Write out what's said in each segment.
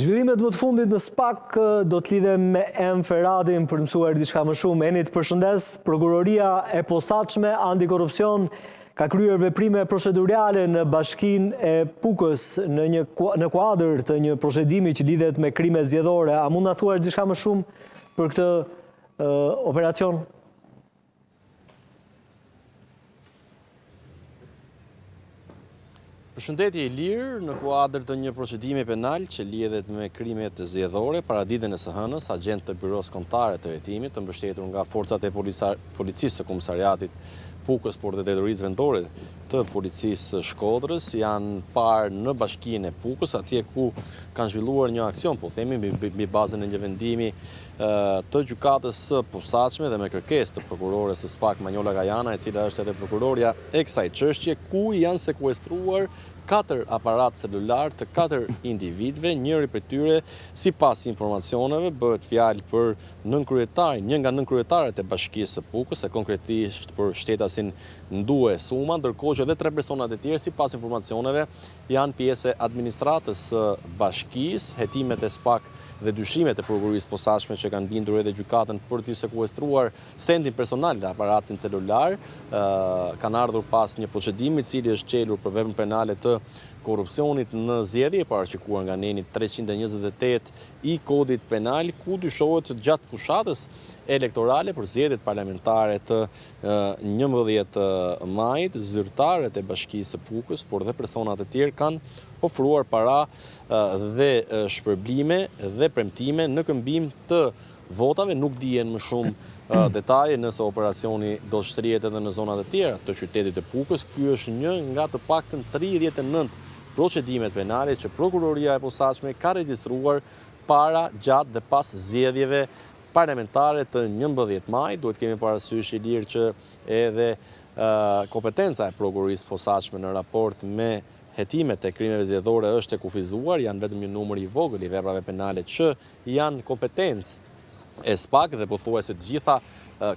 Zhvillimet më të fundit në SPAK do të lidhem me Em Feradin për të mësuar diçka më shumë. Enit, përshëndes. Prokuroria e posaçme antikorrupsion ka kryer veprime procedurale në Bashkinë e Pukës në kuadër të një procedimi që lidhet me krime zgjedhore. A mund na thuash diçka më shumë për këtë operacion? Përshëndetje i lirë, në kuadër të një procedimi penal që lidhet me krimet zgjedhore, para ditën e së hënës, agent të Byros Kombëtare të Hetimit, të mbështetur nga forcat e policisë së Komisariatit Pukës, por dhe detyrisë vendore të policisë Shkodrës, janë parë në Bashkinë e Pukës, atje ku kanë zhvilluar një aksion, po themi, mbi bazën e një vendimi të gjykatës së posaçme dhe me kërkesë të prokurores së SPAK Manjola Gajana, e cila është edhe prokuroria e kësaj çështje, ku janë sekuestruar 4 aparat celular të 4 individëve, njëri prej tyre, sipas informacioneve, bëhet fjalë për një nga nënkryetaret e Bashkisë së Pukës, e konkretisht për shtetasin Ndue Suma, ndërkohë që edhe 3 personat e tjerë, sipas informacioneve, janë pjesë e administratës së Bashkisë. Hetimet e SPAK dhe dyshimet e prokurorisë posaçme që kanë bindur edhe gjykatën për të sekuestruar sendin personal dhe aparatin celular, kanë ardhur pas një procedimi i cili është çelur për veprën penale të korrupsionit në zgjedhje, paraqituar nga neni 328 i kodit penal, ku dyshohet gjatë fushatës elektorale për zgjedhjet parlamentare të 11 majit, zyrtarët e Bashkisë së Pukës, por dhe personat e tjerë kanë ofruar para dhe shpërblime dhe premtime në këmbim të votave. Nuk dihen më shumë detaje nëse operacioni do shtrihet edhe në zonat e tjera të qytetit të Pukës. Ky është një nga të paktën 39 procedimet penale që prokuroria e posaçme ka regjistruar para, gjatë dhe pas zgjedhjeve parlamentare të 11 maj. Duhet kemi parasysh i lirë që edhe kompetenca e prokurorisë posaçme në raport me hetimet e krimeve zgjedhore është e kufizuar, janë vetëm një numër i vogël i veprave penale që janë kompetencë e SPAK dhe pothuajse të gjitha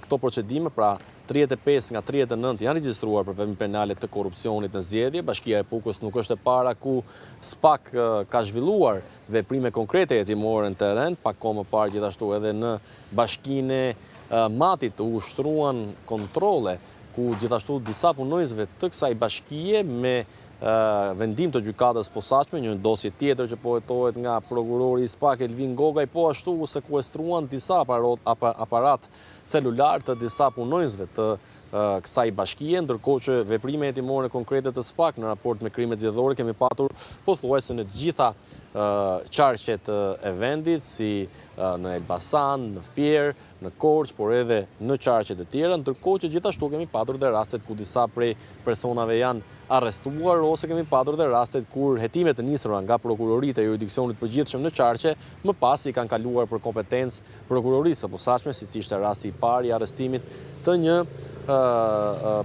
këto procedime, pra 35 nga 39 janë regjistruar për veprime penale të korrupsionit në zgjedhje. Bashkia e Pukës nuk është e para ku SPAK ka zhvilluar veprime konkrete hetimore në terren, pak kohë më parë gjithashtu edhe në Bashkinë e Matit u ushtruan kontrolle ku gjithashtu disa punonjësve të kësaj bashkie me vendim të gjykatës posaçme, një dosje tjetër që po hetohet nga prokurori i SPAK Elvin Gogaj, po ashtu u sekuestruan disa aparat celular të disa punonjësve të kësaj bashkie, ndërkohë që veprime hetimore konkrete të SPAK në raport me krimet zgjedhore kemi patur pothuajse në të gjitha qarqet e vendit, si në Elbasan, në Fier, në Korçë, por edhe në qarqet e tjera, ndërkohë që gjithashtu kemi patur dhe rastet ku disa prej personave janë arrestuar, ose kemi patur dhe rastet kur hetimet e nisura nga prokuroritë e jurisdiksionit përgjithshëm në qarqe, më pas i kanë kaluar për kompetencë prokurorisë së posaçme, siç ishte rasti i parë i arrestimit të një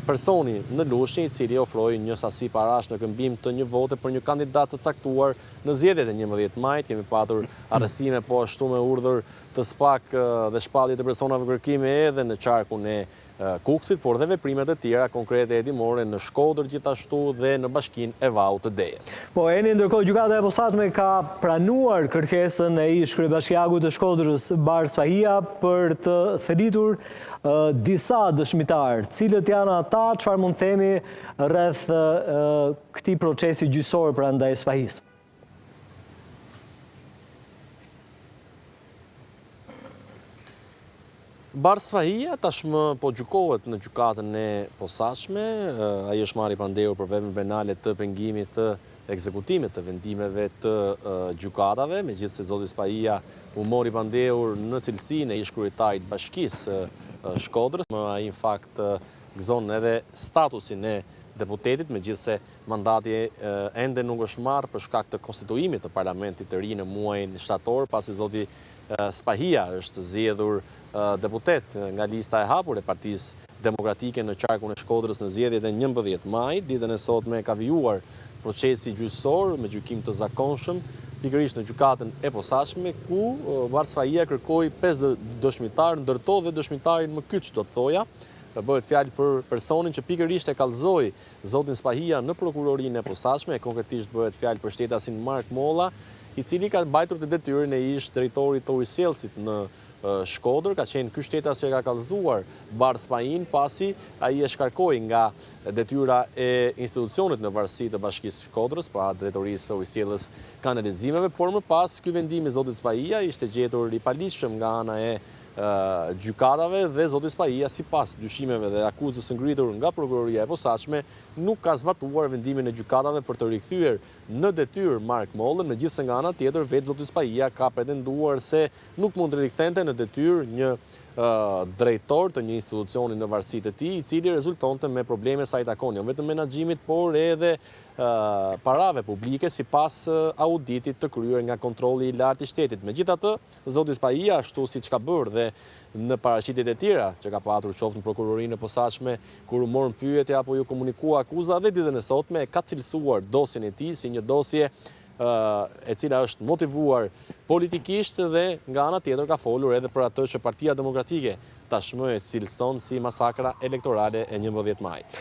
personi në Lushnjë, i cili ofroi një sasi parash në këmbim të një vote për një kandidat të caktuar në zgjedhjet e 11 majit. Kemi patur arrestime po ashtu me urdhër të SPAK dhe shpallje të personave kërkimi edhe në qarkun e Kukësit, por dhe veprimet e tjera konkrete hetimore në Shkodër gjithashtu dhe në Bashkinë e Vaut të Dejes. Po, Eni, ndërkohë gjykata e posaçme ka pranuar kërkesën e ish kryebashkiaku të Shkodrës Bar Sfahia për të thelitur disa dëshmitar. Cilët janë ata, çfarë mund themi rreth këtij procesi gjyqësor prandaj Sfahisë? Bar Sfahia tashmë po gjykohet në gjykatën e posaçme. Ai është marrë i pandehur për veprime penale të pengimit të ekzekutimit të vendimeve të gjykatave, megjithëse zoti Sfahia u mori i pandehur në cilësinë e ish kryetarit të Bashkisë Shkodrës. Ai në fakt gëzon edhe statusin e deputetit, megjithëse mandati ende nuk është marrë për shkak të konstituimit të parlamentit të ri në muajin shtator, pasi zoti Sfahia është zgjedhur deputet nga lista e hapur e Partisë Demokratike në qarkun e Shkodrës në zgjedhjet e 11 majit. Ditën e sotme ka vijuar procesi gjyqësor me gjykim të zakonshëm, pikërisht në gjykatën e posaçme, ku Bar Sfahia kërkoi 5 dëshmitar, ndërto dhe dëshmitarin më kyç, do të thoja. Bëhet fjalë për personin që pikërisht e kallëzoi zotin Sfahia në prokurorinë e posaçme, konkretisht bëhet fjalë për shtetasin Mark Molla, i cili ka mbajtur të detyrën e ish drejtori të ujësjelësit në Shkodër, ka qenë ky shtetas që ka kallëzuar Bardh Spajin pasi ai e shkarkoi nga detyra e institucionit në varësi të Bashkisë Shkodrës, pra drejtorisë së ujësjelljes kanalizimeve, por më pas ky vendim i zotit Spajia ishte gjetur i paligjshëm nga ana e gjykatave dhe zoti Spajia, sipas dyshimeve dhe akuzës së ngritur nga prokuroria e posaçme, nuk ka zbatuar vendimin e gjykatave për të rikthyer në detyrë Mark Mollën, megjithëse nga ana tjetër vetë zoti Spajia ka pretenduar se nuk mund të rikthente në detyrë një drejtor të një institucioni në varësi të tij, i cili rezultonte me probleme sa i takon jo vetëm menaxhimit, por edhe parave publike sipas auditit të kryer nga kontrolli i lartë i shtetit. Megjithatë, zoti Spajia, ashtu siç ka bërë dhe në paraqitjet e tjera që ka patur qoftë në prokurorinë e posaçme, kur u morën pyetje apo ju komunikua akuza, dhe ditën e sotme ka cilësuar dosjen e tij si një dosje e cila është motivuar politikisht dhe nga ana tjetër ka folur edhe për atë që Partia Demokratike tashmë e cilëson si masakra elektorale e 11 majit.